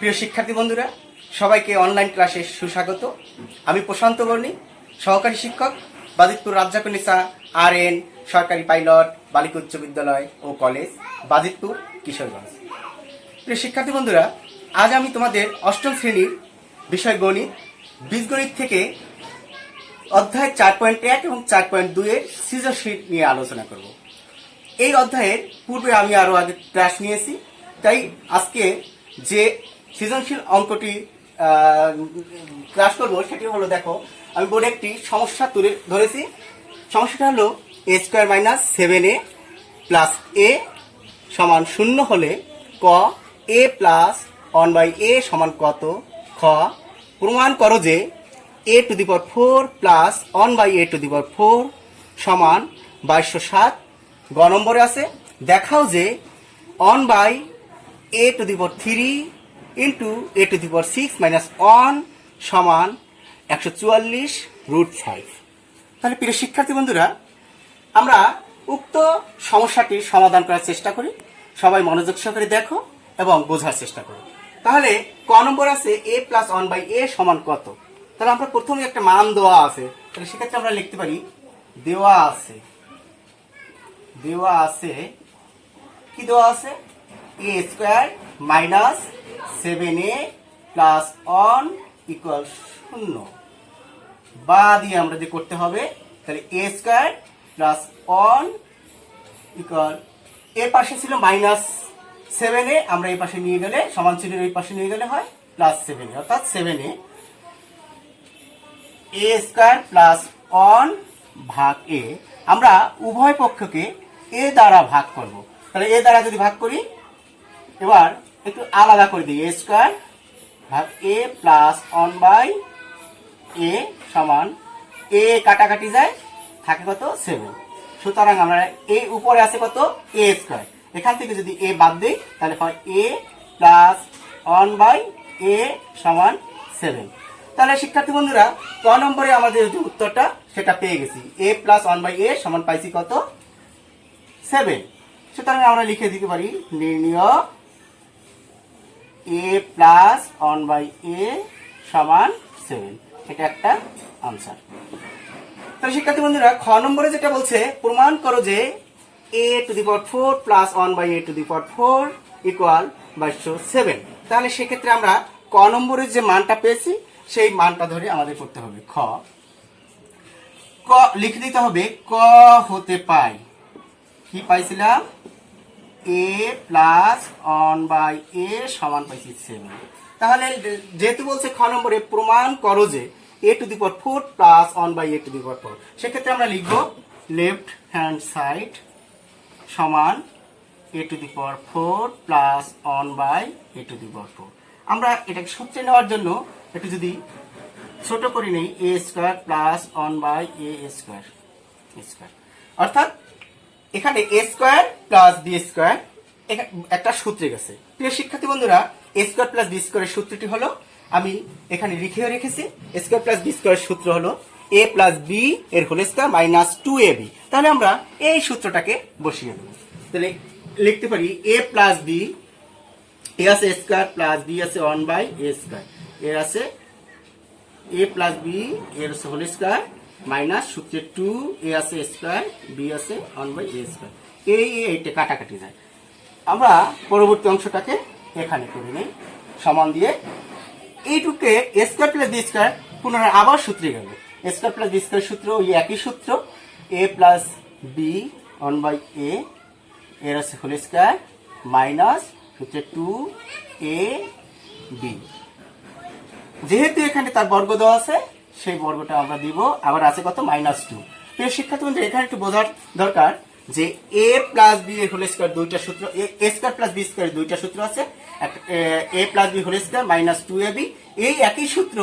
প্রিয় শিক্ষার্থী বন্ধুরা, সবাইকে অনলাইন ক্লাসে সুস্বাগত। আমি প্রশান্ত বর্ণী, সহকারী শিক্ষক, বাজিতপুর রাজ্জাকুনিসা RN সরকারি পাইলট বালিকা উচ্চ বিদ্যালয় ও কলেজ, বাজিতপুর, কিশোরগঞ্জ। প্রিয় শিক্ষার্থী বন্ধুরা, আজ আমি তোমাদের অষ্টম শ্রেণীর বিষয় গণিত, বীজগণিত থেকে অধ্যায় 4.1 এবং 4.2 এর সৃজনশীল নিয়ে আলোচনা করব। এই অধ্যায়ের পূর্বে আমি আরও আগে ক্লাস নিয়েছি, তাই আজকে যে সৃজনশীল অঙ্কটি ক্লাস করবো সেটি হলো, দেখো আমি বোর্ডে একটি সমস্যা তুলে ধরেছি। সমস্যাটা হলো a² - 7a + a সমান 0 হলে ক a + 1/a সমান কত। খ প্রমাণ করো যে a⁴ + 1/a⁴ সমান 2207। গ নম্বরে আছে দেখাও যে 1/a⁴ × a⁶ - 1 সমান 144√5। তাহলে প্রিয় শিক্ষার্থী বন্ধুরা, আমরা উক্ত সমস্যাটির সমাধান করার চেষ্টা করি। সবাই মনোযোগ সহকারে দেখো এবং বোঝার চেষ্টা করো। তাহলে ক নম্বর আছে a + 1/a সমান কত। তাহলে আমরা প্রথমে একটা মান দেওয়া আছে, তাহলে সেক্ষেত্রে আমরা লিখতে পারি দেওয়া আছে কি দেওয়া আছে, a² - 7a + 1 = 0 বা দিয়ে আমরা যে করতে হবে, তাহলে a² + 1 এ পাশে ছিল -7a, আমরা এই পাশে নিয়ে গেলে সমান চিহ্নের এই পাশে নিয়ে গেলে হয় +7a, অর্থাৎ 7a a² + 1 ভাগ a। আমরা উভয় পক্ষকে a দ্বারা ভাগ করব। তাহলে a দ্বারা যদি ভাগ করি, এবার একটু আলাদা করে দিই, a² ভাগ a + 1/a সমান a কাটাকাটি যায়, থাকে কত 7। সুতরাং আমরা এই উপরে আছে কত a², এখান থেকে যদি a বাদ দিই তাহলে হয় a + 1/a সমান 7। তাহলে শিক্ষার্থী বন্ধুরা, ক নম্বরে আমাদের যে উত্তরটা সেটা পেয়ে গেছি, a + 1/a সমান পাইছি কত 7। সুতরাং আমরা লিখে দিতে পারি নির্ণয় a + 1/a সমান 7। এটা একটা আনসার। তাহলে শিক্ষার্থী বন্ধুরা, খ নম্বরে যেটা বলছে প্রমাণ করো যে a⁴ + 1/a⁴ = 2207। তাহলে সেক্ষেত্রে আমরা ক নম্বরের যে মানটা পেয়েছি সেই মানটা ধরে আমাদের করতে হবে। ক লিখে দিতে হবে ক হতে পাই, কি পাইছিলাম a + 1/a সমান পাইছি 7। তাহলে যেহেতু বলছে খ নম্বরে প্রমাণ করো যে a⁴ + 1/a⁴, সেক্ষেত্রে আমরা লিখব লেফট হ্যান্ড সাইড সমান a⁴ + 1/a⁴। আমরা এটাকে সূত্রে নেওয়ার জন্য একটু যদি ছোট করে নেই, a² + 1/a², অর্থাৎ এখানে a² + b² একটা সূত্রে গেছে। প্রিয় শিক্ষার্থী বন্ধুরা, a² + b² এর সূত্রটি হলো, আমি এখানে লিখেও রেখেছি, a² + b² এর সূত্র হলো a + b এর হোল স্কয়ার - 2ab। তাহলে আমরা এই সূত্রটাকে বসিয়ে দেব। তাহলে লিখতে পারি a + b, এ আছে a² + b আছে 1/a², এর আছে a + b এর হোল স্কয়ার মাইনাস সূত্রে 2a আছে স্কয়ার, b আছে 1/a²। এইটা কাটাকাটি যায়। আমরা পরবর্তী অংশটাকে এখানে করে নেই, সমান দিয়ে এইটুকে a² + b² পুনরায় আবার সূত্রে গেল। a² + b² সূত্র ওই একই সূত্র, a + b 1/a এর আছে হোল স্কয়ার মাইনাস সূত্রে 2ab। যেহেতু এখানে তার বর্গ দেওয়া আছে, সেই বর্গটা আমরা দিব, আবার আছে কত -2। প্রিয় শিক্ষার্থী বন্ধুরা, এখানে একটু বোঝার দরকার যে a + b এর হোল স্কয়ার দুইটা সূত্র, a² + b² দুইটা সূত্র আছে, a + b whole square -2ab। এই একই সূত্র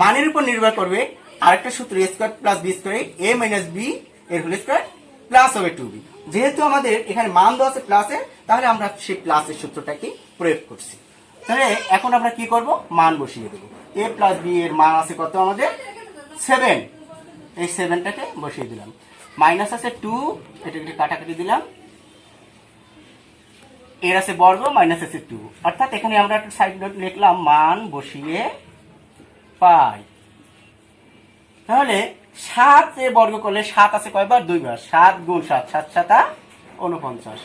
মানের উপর নির্ভর করবে আরেকটা সূত্র a² + b² a - b এর হোল স্কয়ার প্লাস হবে 2b। যেহেতু আমাদের এখানে মান দেওয়া আছে প্লাসের, তাহলে আমরা সেই প্লাসের সূত্রটাকে প্রয়োগ করছি। তাহলে এখন আমরা কি করব, মান বসিয়ে দেব। a + b এর মান আছে কত আমাদের 7, এই 7টাকে বসিয়ে দিলাম। মাইনাস আছে 2, এটা কাটাকাটি দিলাম, এর আছে বর্গ মাইনাস আছে 2, অর্থাৎ এখানে আমরা একটা সাইড নোট লিখলাম মান বসিয়ে পাই। তাহলে 7 এর বর্গ করলে 7 আছে কয়বার? 2 বার। 7 গুণ 7, 7 7 49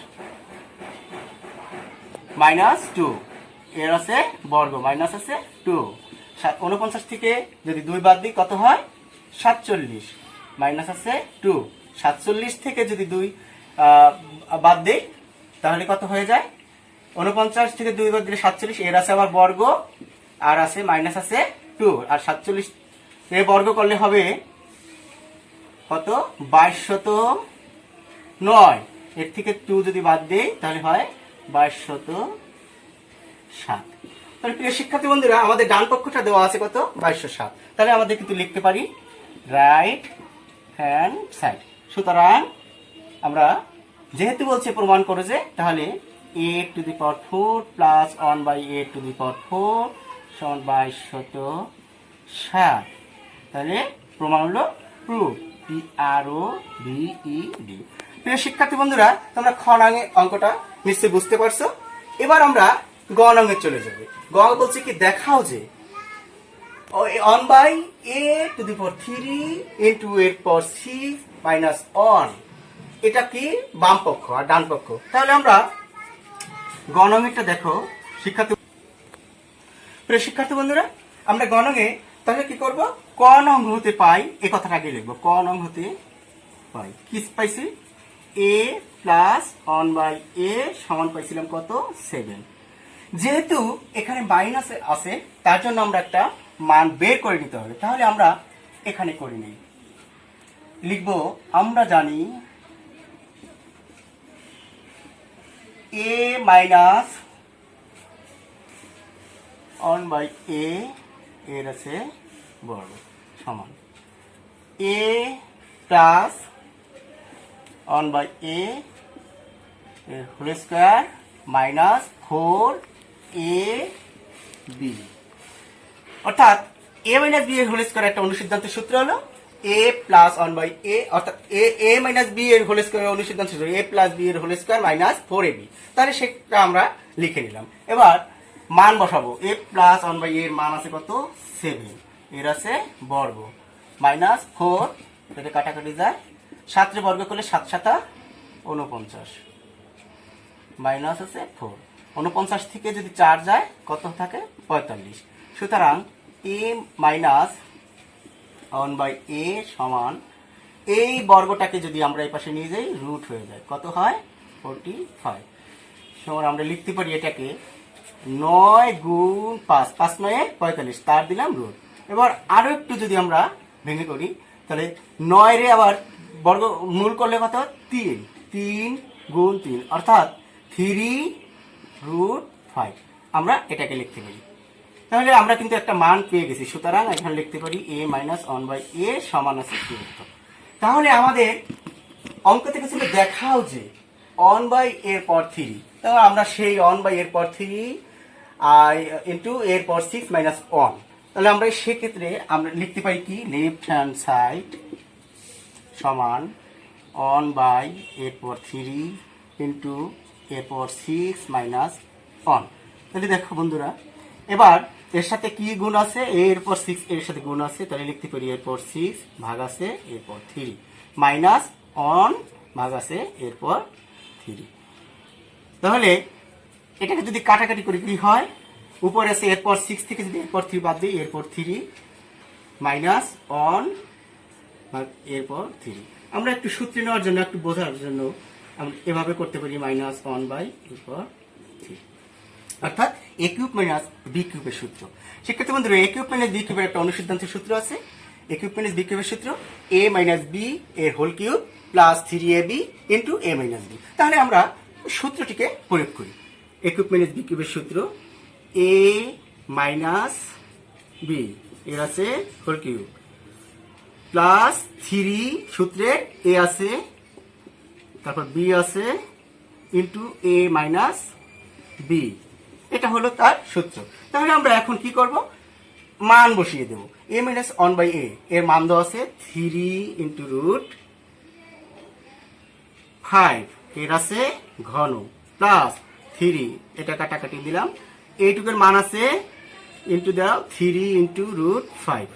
মাইনাস 2, এর আছে বর্গ মাইনাস আছে 2। 49 থেকে যদি 2 বাদ দিই কত হয়? 47 মাইনাস আছে 2। 47 থেকে যদি 2 বাদ দিই তাহলে কত হয়ে যায়? 49 থেকে 2 বাদ দিলে 47, এর আছে আবার বর্গ আর আছে মাইনাস আছে 2, আর 47 এর বর্গ করলে হবে কত? 2209। এর থেকে 2 যদি বাদ দেই তাহলে হয় 2207। তাহলে প্রিয় শিক্ষার্থী বন্ধুরা, আমাদের ডান পক্ষটা দেওয়া আছে কত? 2207। তাহলে আমাদের কিন্তু লিখতে পারি রাইট হ্যান্ড সাইড। সুতরাং আমরা যেহেতু বলছে প্রমাণ করে যে, তাহলে a⁴ প্লাস 1/a⁴ সমান 2207। তাহলে প্রমাণ হলো প্রুফ, PROVED। প্রিয় শিক্ষার্থী বন্ধুরা, তোমরা খ নঙে অঙ্কটা নিশ্চয়ই বুঝতে পারছো। এবার আমরা গ নঙে চলে যাবে। গ বলছে কি? দেখাও যে 1/a⁴ ইন্টু a⁴ মাইনাস 1, এটা কি? বাম পক্ষ আর ডান পক্ষ। তাহলে আমরা গ নঙেরটা দেখো শিক্ষার্থী। প্রিয় শিক্ষার্থী বন্ধুরা, আমরা গ নঙে তাহলে কি করব? ক নং হতে পাই, এই কথাটা আগে লিখবো। ক নং হতে পাই কি পাইছি? a প্লাস 1/a সমান পাইছিলাম কত? 7। যেহেতু এখানে মাইনাস আছে তার জন্য আমরা একটা মান বের করে নিতে হবে। তাহলে আমরা এখানে করে নিই, লিখবো আমরা জানি a মাইনাস 1/a এর আছে বর্গ সমান a প্লাস 1/a এর হোল স্কয়ার মাইনাস 4ab। অর্থাৎ a মাইনাস b এর হোল স্কয়ার একটা অনুসিদ্ধান্তের সূত্র হলো a প্লাস 1/a, অর্থাৎ a মাইনাস b এর হোল স্কয়ার অনুসিদ্ধান্তের সূত্র a প্লাস b এর হোল স্কয়ার মাইনাস 4ab। তাহলে সেটা আমরা লিখে নিলাম। এবার মান বসাবো। a প্লাস 1/a এর মান আছে কত? 7, এর আছে বর্গ মাইনাস 4, এটা কাটাকাটি যায়, 7 এর বর্গ করলে 7 7 49 মাইনাস আছে 4। 49 থেকে যদি 4 যায় কত থাকে? 45। সুতরাং a মাইনাস 1/a সমান, এই বর্গটাকে যদি আমরা এই পাশে নিয়ে যাই রুট হয়ে যায়, কত হয়? 45। সমান আমরা লিখতে পারি এটাকে 9 গুণ 5, 5 9 45, তার দিলাম রুট। এবার আরো একটু যদি আমরা ভেঙে করি তাহলে 9 রে আবার বর্গ মূল করলে কত? 3, 3 গুণ 3 অর্থাৎ 3√5। আমরা এটাকে লিখতে পারি। তাহলে আমরা কিন্তু একটা মান পেয়ে গেছি। সুতরাং এখানে লিখতে পারি a মাইনাস 1/a সমান আছে 2। তাহলে আমাদের অঙ্ক থেকে ছিল দেখাও যে 1/a⁴, তাহলে আমরা সেই 1/a⁴ ইন্টু a⁴ মাইনাস 1। তাহলে আমরা সেক্ষেত্রে আমরা লিখতে পারি কি? লেফট হ্যান্ড সাইড সমান 1/a⁴ ইন্টু a⁴ মাইনাস 1। তাহলে দেখো বন্ধুরা, এবার এর সাথে কি গুণ আছে? a⁴ এর সাথে গুণ আছে, তাহলে লিখতে পারি a⁴ ভাগ আছে a⁴ মাইনাস 1 ভাগ আছে a⁴। তাহলে এটাকে যদি কাটাকাটি করি কি হয়? উপরে আছে a⁴ থেকে যদি a⁴ বাদ দিই a⁴ মাইনাস 1 ভাগ a⁴। আমরা একটু সূত্র নেওয়ার জন্য, একটু বোঝার জন্য আমরা এভাবে করতে পারি মাইনাস 1/a⁴, অর্থাৎ a³ মাইনাস b³ এর সূত্র। শিক্ষার্থী বন্ধুরা, a³ মাইনাস b³ এর একটা অনুসিদ্ধান্তের সূত্র আছে। a³ মাইনাস b³ এর সূত্র a মাইনাস b এর whole cube plus 3ab into a minus b। তাহলে আমরা সূত্রটিকে প্রয়োগ করি। a³ মাইনাস b³ এর সূত্র a মাইনাস b এর আছে হোল কিউব প্লাস 3 সূত্রে a আছে, তারপর b আছে ইন্টু a মাইনাস b, এটা হলো তার সূত্র। তাহলে আমরা এখন কি করব? মান বসিয়ে দেব। a মাইনাস 1/a এর মান দেওয়া আছে 3 ইন্টু √5, এর আছে ঘন প্লাস 3, এটা কাটাকাটি দিলাম, এইটুকুর মান আছে ইন্টু দাও 3 ইন্টু রুট 5।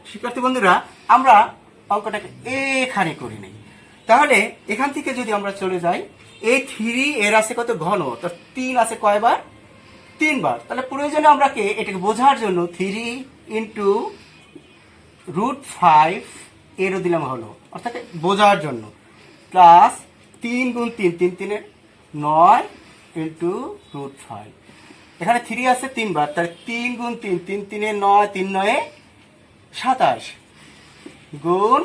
শিক্ষার্থী বন্ধুরা, আমরা অঙ্কটাকে এখানে করি নাই। তাহলে এখান থেকে যদি আমরা চলে যাই, এই 3 এর আছে কত ঘন, তো 3 আছে কয়বার, 3 বার। তাহলে প্রয়োজনে আমরা এটাকে বোঝার জন্য 3 ইন্টু রুট 5 এরও দিলাম হলো, অর্থাৎ বোঝার জন্য, প্লাস 3 গুণ 3, 3 3 9 ইন্টু রুট 5। এখানে 3 আছে 3 বার, তাহলে 3 গুণ 3, 3 3 9, 3 9 27 গুণ,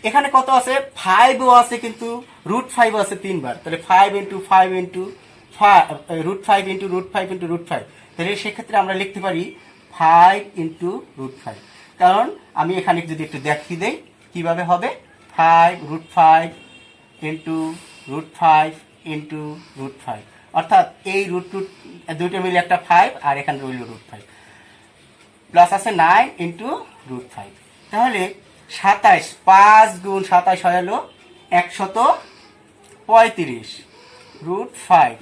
এখানে কত আছে 5ও আছে, কিন্তু রুট 5 আছে 3 বার, তাহলে 5 into 5 into root 5 into root 5 into root 5। তাহলে সেক্ষেত্রে আমরা লিখতে পারি 5 ইন্টু রুট 5। কারণ আমি এখানে যদি একটু দেখিয়ে দেই কিভাবে হবে, 5 root 5 into root 5 into root 5, অর্থাৎ এই রুট দুইটা মিলে একটা 5, আর এখানে রইল রুট 5, প্লাস আছে 9 ইন্টু রুট 5। তাহলে 27, 5 গুণ 27 হয় হলো 135 রুট 5,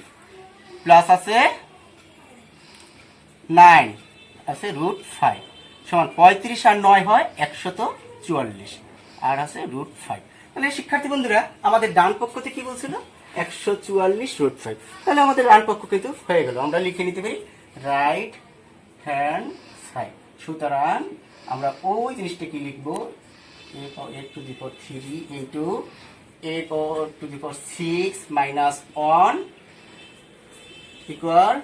প্লাস আছে 9 আছে রুট 5, সমান 35 আর 9 হয় 144, আর আছে রুট 5। তাহলে শিক্ষার্থী বন্ধুরা, আমাদের ডান পক্ষতে কি বলছিল, 144 রুট 5। তাহলে আমাদের ডান পক্ষ কিন্তু হয়ে গেল, আমরা লিখে নিতে পারি রাইট হ্যান্ড সাইড। সুতরাং আমরা ওই জিনিসটা কি লিখবো, a to the power 3 into a to the power 6 minus 1 equal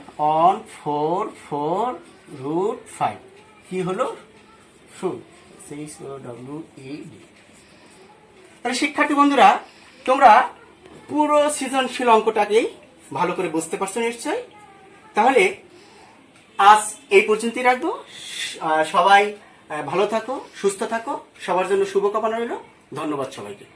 4 root 5। কি হলো, 6WAD। তাহলে শিক্ষার্থী বন্ধুরা, তোমরা পুরো সৃজনশীল অঙ্কটাকেই ভালো করে বুঝতে পারছো নিশ্চয়ই। তাহলে আজ এই পর্যন্তই রাখবো। সবাই ভালো থাকো, সুস্থ থাকো, সবার জন্য শুভকামনা রইল। ধন্যবাদ সবাইকে।